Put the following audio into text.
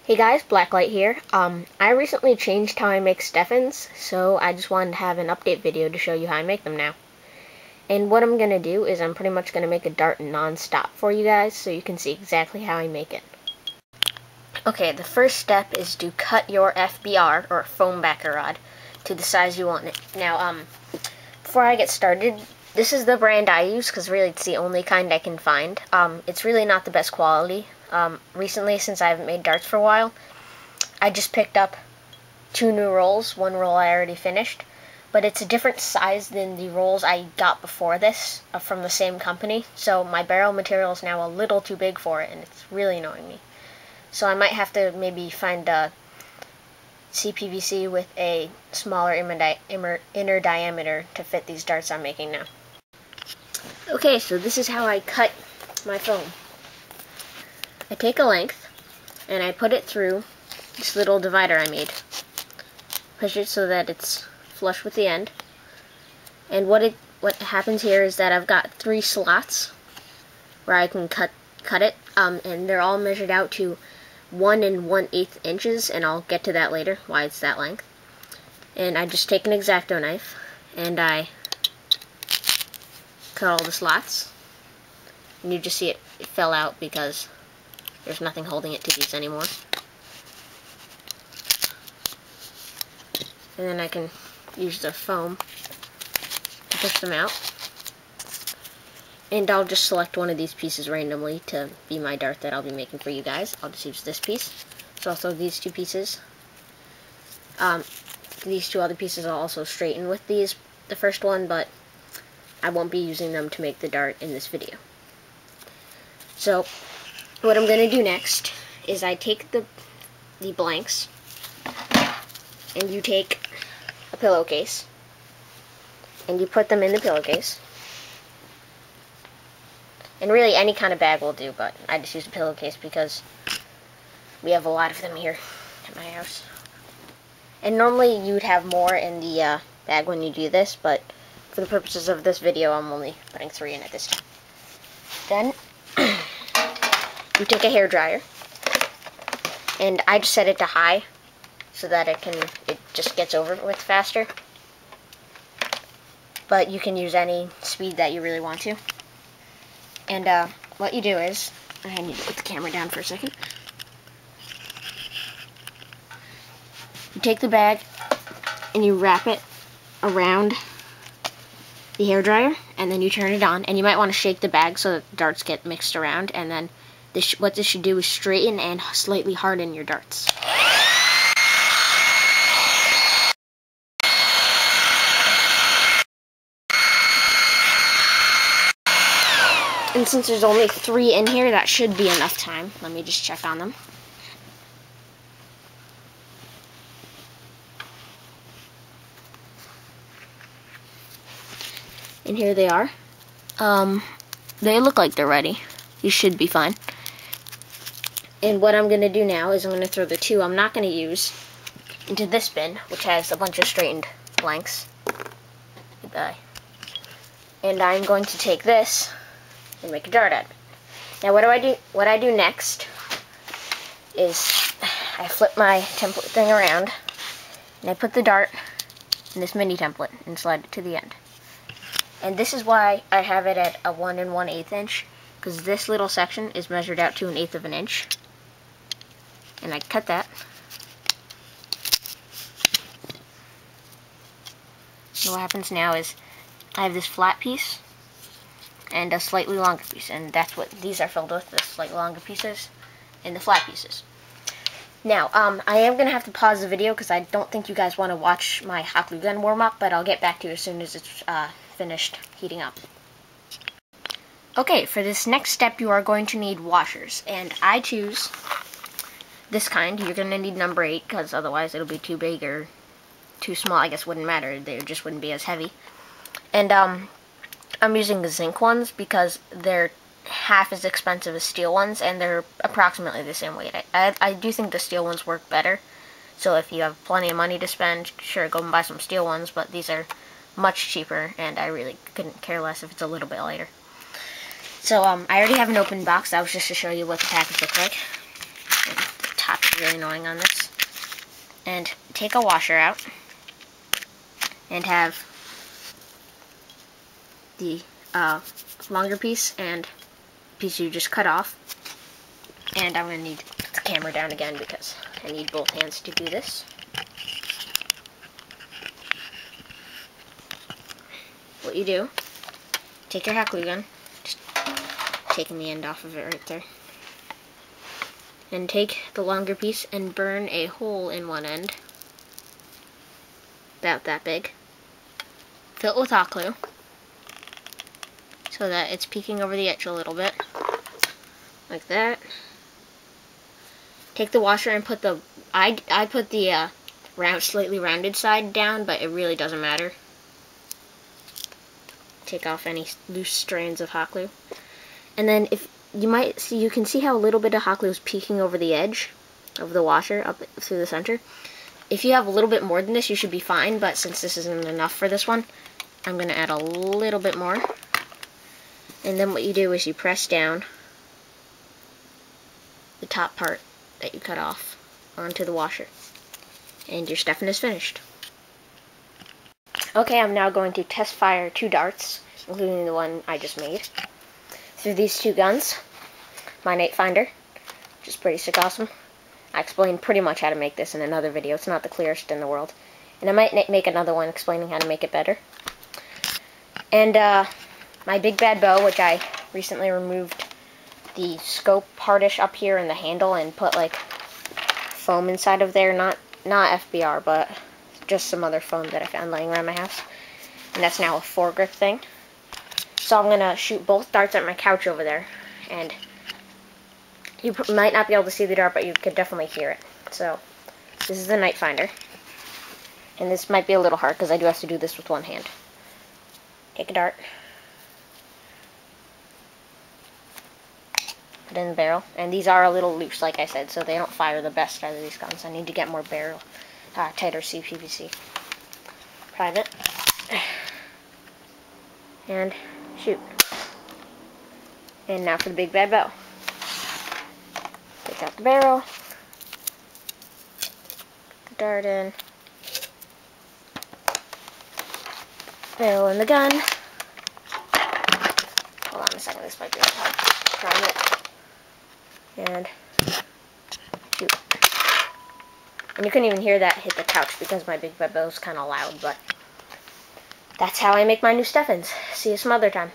Hey guys, Blacklight here. I recently changed how I make Stefans, so I just wanted to have an update video to show you how I make them now. And what I'm going to do is I'm pretty much going to make a dart non-stop for you guys, so you can see exactly how I make it. Okay, the first step is to cut your FBR, or foam backer rod, to the size you want it. Now, before I get started, this is the brand I use, because really it's the only kind I can find. It's really not the best quality. Recently, since I haven't made darts for a while, I just picked up 2 new rolls. One roll I already finished, but it's a different size than the rolls I got before this from the same company, so my barrel material is now a little too big for it, and it's really annoying me. So I might have to maybe find a CPVC with a smaller inner diameter to fit these darts I'm making now. Okay, so this is how I cut my foam. I take a length, and I put it through this little divider I made. Push it so that it's flush with the end. And what happens here is that I've got 3 slots where I can cut it, and they're all measured out to 1 1/8 inches, and I'll get to that later, why it's that length. And I just take an X-Acto knife, and I cut all the slots. And you just see it fell out because there's nothing holding it to these anymore. And then I can use the foam to push them out. And I'll just select one of these pieces randomly to be my dart that I'll be making for you guys. I'll just use this piece. So I'll throw these 2 pieces. These 2 other pieces I'll also straighten with the first one, but I won't be using them to make the dart in this video. So what I'm going to do next is I take the blanks, and you take a pillowcase, and you put them in the pillowcase. And really any kind of bag will do, but I just use a pillowcase because we have a lot of them here at my house. And normally you would have more in the bag when you do this, but for the purposes of this video I'm only putting 3 in at this time. Then you take a hairdryer, and I just set it to high so that it just gets over with faster. But you can use any speed that you really want to. And what you do is, I need to put the camera down for a second. You take the bag and you wrap it around the hairdryer, and then you turn it on, and you might want to shake the bag so that the darts get mixed around, and then what this should do is straighten and slightly harden your darts. And since there's only 3 in here, that should be enough time. Let me just check on them. And here they are. They look like they're ready. You should be fine. And what I'm going to do now is I'm going to throw the 2 I'm not going to use into this bin, which has a bunch of straightened blanks. Goodbye. And I'm going to take this and make a dart out of it. Now what I do next is I flip my template thing around, and I put the dart in this mini template and slide it to the end. And this is why I have it at a 1 1/8 inch, because this little section is measured out to 1/8 of an inch. And I cut that. So what happens now is I have this flat piece and a slightly longer piece, and that's what these are filled with, the slightly longer pieces and the flat pieces. Now, I am going to have to pause the video because I don't think you guys want to watch my hot glue gun warm up, but I'll get back to you as soon as it's finished heating up. Okay, for this next step you are going to need washers, and I choose this kind. You're going to need number 8 because otherwise it'll be too big or too small. I guess wouldn't matter, they just wouldn't be as heavy. And I'm using the zinc ones because they're half as expensive as steel ones, and they're approximately the same weight. I do think the steel ones work better, so if you have plenty of money to spend, sure, go and buy some steel ones, but these are much cheaper, and I really couldn't care less if it's a little bit lighter. So I already have an open box. That was just to show you what the package looks like. And the top really annoying on this. And take a washer out. And have the longer piece and piece you just cut off. And I'm going to need the camera down again because I need both hands to do this. What you do, take your hot glue gun, just taking the end off of it right there, and take the longer piece and burn a hole in one end, about that big. Fill it with hot glue, so that it's peeking over the edge a little bit, like that. Take the washer and put the, I put the slightly rounded side down, but it really doesn't matter. Take off any loose strands of hot glue. And then if you might see, you can see how a little bit of hot glue is peeking over the edge of the washer up through the center. If you have a little bit more than this, you should be fine, but since this isn't enough for this one, I'm going to add a little bit more. And then what you do is you press down the top part that you cut off onto the washer. And your Stefan is finished. Okay, I'm now going to test fire 2 darts, including the one I just made, through these 2 guns. My Night Finder, which is pretty sick awesome. I explained pretty much how to make this in another video. It's not the clearest in the world. And I might make another one explaining how to make it better. And my Big Bad Bow, which I recently removed the scope partish up here in the handle and put like foam inside of there. Not FBR, but just some other foam that I found laying around my house. And that's now a foregrip thing. So I'm going to shoot both darts at my couch over there. And you might not be able to see the dart, but you could definitely hear it. So this is the Night Finder. And this might be a little hard because I do have to do this with one hand. Take a dart. Put it in the barrel. And these are a little loose, like I said, so they don't fire the best out of these guns. I need to get more barrel. Tighter CPVC. Private. And shoot. And now for the Big Bad Bow. Take out the barrel. Put the dart in. Barrel in the gun. Hold on a second, this might be a little hard. Prime it. And shoot. And you couldn't even hear that hit the couch because my Big Bad Bow is kind of loud, but that's how I make my new Stefans. See you some other time.